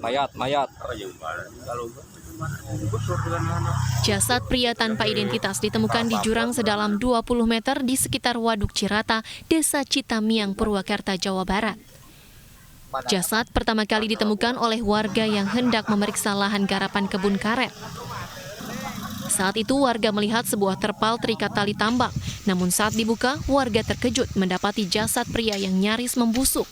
mayat. Jasad pria tanpa identitas ditemukan di jurang sedalam 20 meter di sekitar Waduk Cirata, Desa Citamiang, Purwakarta, Jawa Barat. Jasad pertama kali ditemukan oleh warga yang hendak memeriksa lahan garapan kebun karet. Saat itu warga melihat sebuah terpal terikat tali tambang, namun saat dibuka, warga terkejut mendapati jasad pria yang nyaris membusuk.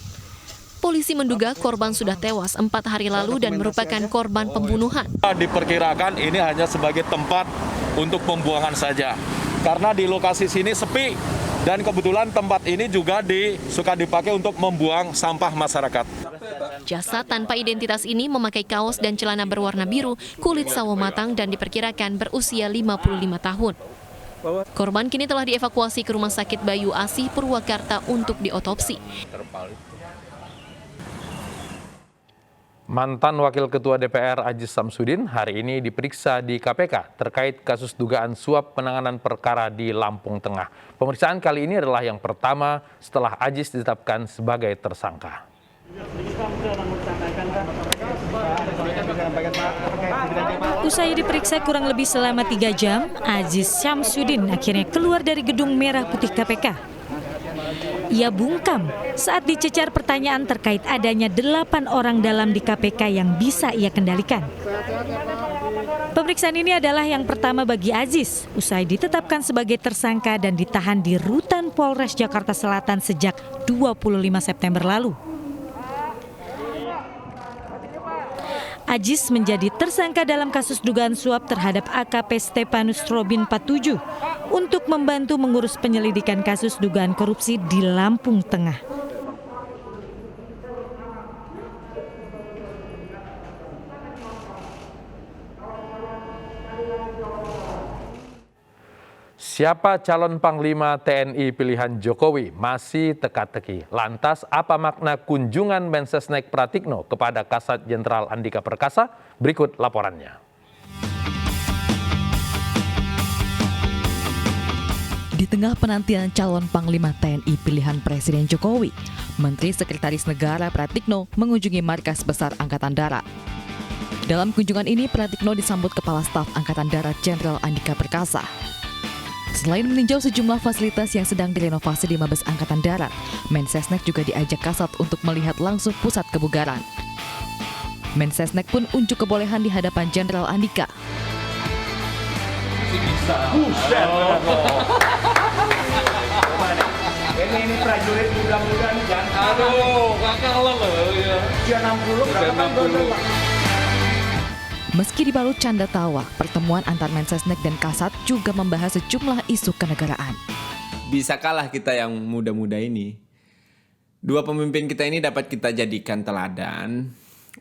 Polisi menduga korban sudah tewas 4 hari lalu dan merupakan korban pembunuhan. Diperkirakan ini hanya sebagai tempat untuk pembuangan saja, karena di lokasi sini sepi dan kebetulan tempat ini juga suka dipakai untuk membuang sampah masyarakat. Jasad tanpa identitas ini memakai kaos dan celana berwarna biru, kulit sawo matang dan diperkirakan berusia 55 tahun. Korban kini telah dievakuasi ke Rumah Sakit Bayu Asih Purwakarta untuk diotopsi. Mantan Wakil Ketua DPR Aziz Syamsuddin hari ini diperiksa di KPK terkait kasus dugaan suap penanganan perkara di Lampung Tengah. Pemeriksaan kali ini adalah yang pertama setelah Aziz ditetapkan sebagai tersangka. Usai diperiksa kurang lebih selama 3 jam, Aziz Syamsuddin akhirnya keluar dari gedung merah putih KPK. Ia bungkam saat dicecar pertanyaan terkait adanya 8 orang dalam di KPK yang bisa ia kendalikan. Pemeriksaan ini adalah yang pertama bagi Aziz, usai ditetapkan sebagai tersangka dan ditahan di Rutan Polres Jakarta Selatan sejak 25 September lalu. Aziz menjadi tersangka dalam kasus dugaan suap terhadap AKP Stepanus Robin 47 untuk membantu mengurus penyelidikan kasus dugaan korupsi di Lampung Tengah. Siapa calon Panglima TNI pilihan Jokowi masih teka-teki. Lantas apa makna kunjungan Mensesnek Pratikno kepada Kasat Jenderal Andika Perkasa? Berikut laporannya. Di tengah penantian calon Panglima TNI pilihan Presiden Jokowi, Menteri Sekretaris Negara Pratikno mengunjungi Markas Besar Angkatan Darat. Dalam kunjungan ini, Pratikno disambut Kepala Staf Angkatan Darat Jenderal Andika Perkasa. Selain meninjau sejumlah fasilitas yang sedang direnovasi di Mabes Angkatan Darat, Mensesnek juga diajak Kasat untuk melihat langsung pusat kebugaran. Mensesnek pun unjuk kebolehan di hadapan Jenderal Andika. Ini prajurit muda-muda nih, jangan. Aduh, gak kalah loh. Dia 60 berapa? Meski dibalut canda tawa, pertemuan antar Mensesnek dan Kasat juga membahas sejumlah isu kenegaraan. Bisa kalah kita yang muda-muda ini. Dua pemimpin kita ini dapat kita jadikan teladan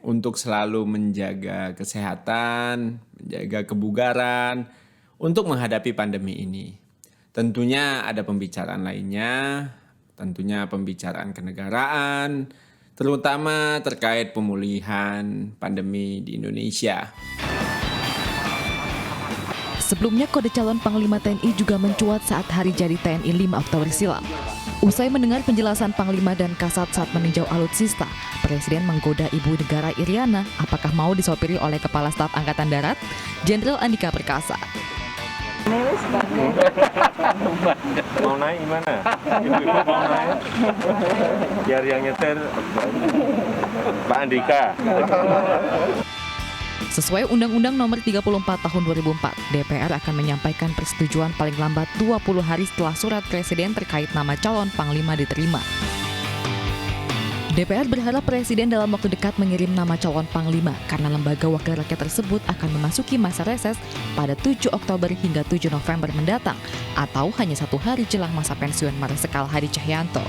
untuk selalu menjaga kesehatan, menjaga kebugaran, untuk menghadapi pandemi ini. Tentunya ada pembicaraan lainnya, tentunya pembicaraan kenegaraan, terutama terkait pemulihan pandemi di Indonesia. Sebelumnya, kode calon Panglima TNI juga mencuat saat hari jadi TNI 5 Oktober silam. Usai mendengar penjelasan Panglima dan Kasat saat meninjau alutsista, Presiden menggoda Ibu Negara Iriana apakah mau disopiri oleh Kepala Staf Angkatan Darat, Jenderal Andika Perkasa. Mau naik gimana? Ibu-ibu mau naik? Biar yang nyetir Pak Andika. Sesuai Undang-Undang Nomor 34 Tahun 2004, DPR akan menyampaikan persetujuan paling lambat 20 hari setelah surat Presiden terkait nama calon Panglima diterima. DPR berharap Presiden dalam waktu dekat mengirim nama calon Panglima karena lembaga wakil rakyat tersebut akan memasuki masa reses pada 7 Oktober hingga 7 November mendatang atau hanya 1 hari jelang masa pensiun Marsikal Hadi Cahyanto.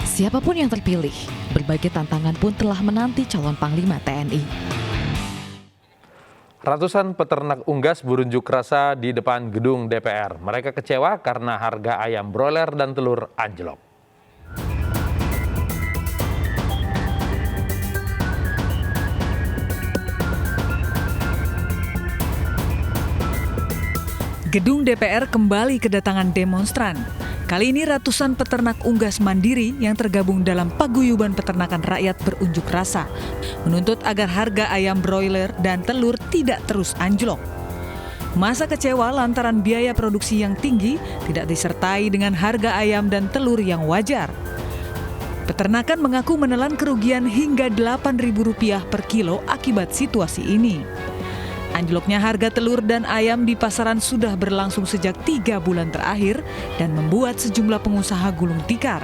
Siapapun yang terpilih, berbagai tantangan pun telah menanti calon Panglima TNI. Ratusan peternak unggas berunjuk rasa di depan gedung DPR. Mereka kecewa karena harga ayam broiler dan telur anjlok. Gedung DPR kembali kedatangan demonstran. Kali ini ratusan peternak unggas mandiri yang tergabung dalam paguyuban peternakan rakyat berunjuk rasa, menuntut agar harga ayam broiler dan telur tidak terus anjlok. Masa kecewa lantaran biaya produksi yang tinggi tidak disertai dengan harga ayam dan telur yang wajar. Peternakan mengaku menelan kerugian hingga Rp8.000 per kilo akibat situasi ini. Anjloknya harga telur dan ayam di pasaran sudah berlangsung sejak 3 bulan terakhir dan membuat sejumlah pengusaha gulung tikar.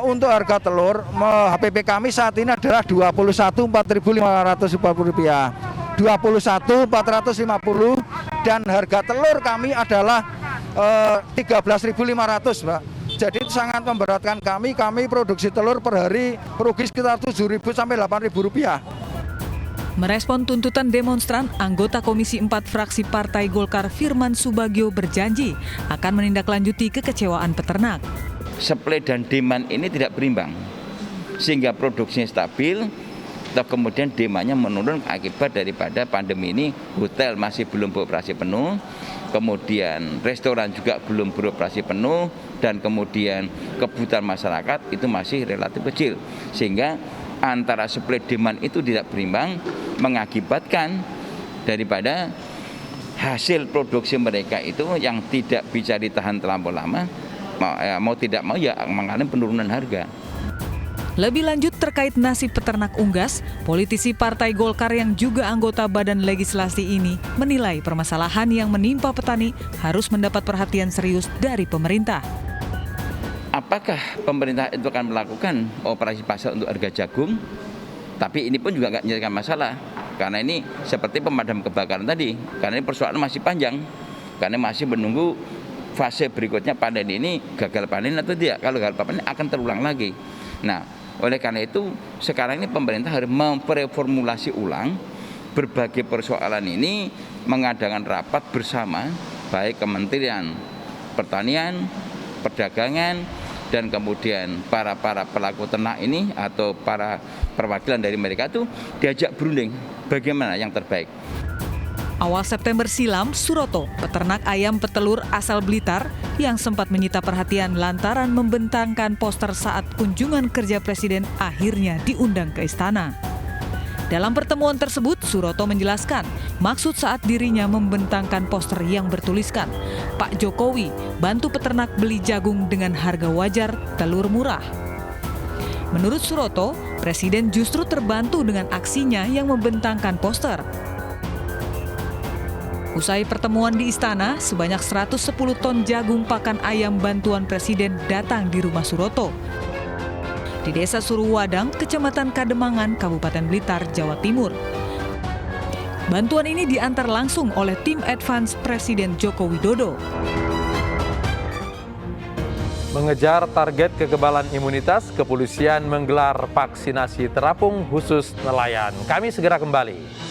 Untuk harga telur, HPP kami saat ini adalah Rp21.4.540, Rp21.450, dan harga telur kami adalah Rp13.500, Mbak. Jadi itu sangat memberatkan kami produksi telur per hari rugi sekitar Rp7.000 sampai Rp8.000. Merespon tuntutan demonstran, anggota Komisi 4 fraksi Partai Golkar Firman Subagio berjanji akan menindaklanjuti kekecewaan peternak. Supply dan demand ini tidak berimbang, sehingga produksinya stabil, kemudian demandnya menurun akibat daripada pandemi ini. Hotel masih belum beroperasi penuh, kemudian restoran juga belum beroperasi penuh, dan kemudian kebutuhan masyarakat itu masih relatif kecil, sehingga antara supply demand itu tidak berimbang, mengakibatkan daripada hasil produksi mereka itu yang tidak bisa ditahan terlampau lama, mau tidak mau ya mengalami penurunan harga. Lebih lanjut terkait nasib peternak unggas, politisi Partai Golkar yang juga anggota Badan Legislasi ini menilai permasalahan yang menimpa petani harus mendapat perhatian serius dari pemerintah. Apakah pemerintah itu akan melakukan operasi pasar untuk harga jagung? Tapi ini pun juga nggak menyelesaikan masalah. Karena ini seperti pemadam kebakaran tadi. Karena ini persoalan masih panjang. Karena masih menunggu fase berikutnya panen ini gagal panen atau tidak. Kalau gagal panen akan terulang lagi. Nah, oleh karena itu sekarang ini pemerintah harus memreformulasi ulang berbagai persoalan ini, mengadakan rapat bersama baik Kementerian Pertanian, Perdagangan, dan kemudian para pelaku ternak ini atau para perwakilan dari mereka itu diajak berunding bagaimana yang terbaik. Awal September silam, Suroto, peternak ayam petelur asal Blitar yang sempat menyita perhatian lantaran membentangkan poster saat kunjungan kerja Presiden akhirnya diundang ke istana. Dalam pertemuan tersebut, Suroto menjelaskan maksud saat dirinya membentangkan poster yang bertuliskan, "Pak Jokowi, bantu peternak beli jagung dengan harga wajar, telur murah." Menurut Suroto, Presiden justru terbantu dengan aksinya yang membentangkan poster. Usai pertemuan di istana, sebanyak 110 ton jagung pakan ayam bantuan Presiden datang di rumah Suroto di Desa Suruwadang, Kecamatan Kademangan, Kabupaten Blitar, Jawa Timur. Bantuan ini diantar langsung oleh tim advance Presiden Joko Widodo. Mengejar target kekebalan imunitas, kepolisian menggelar vaksinasi terapung khusus nelayan. Kami segera kembali.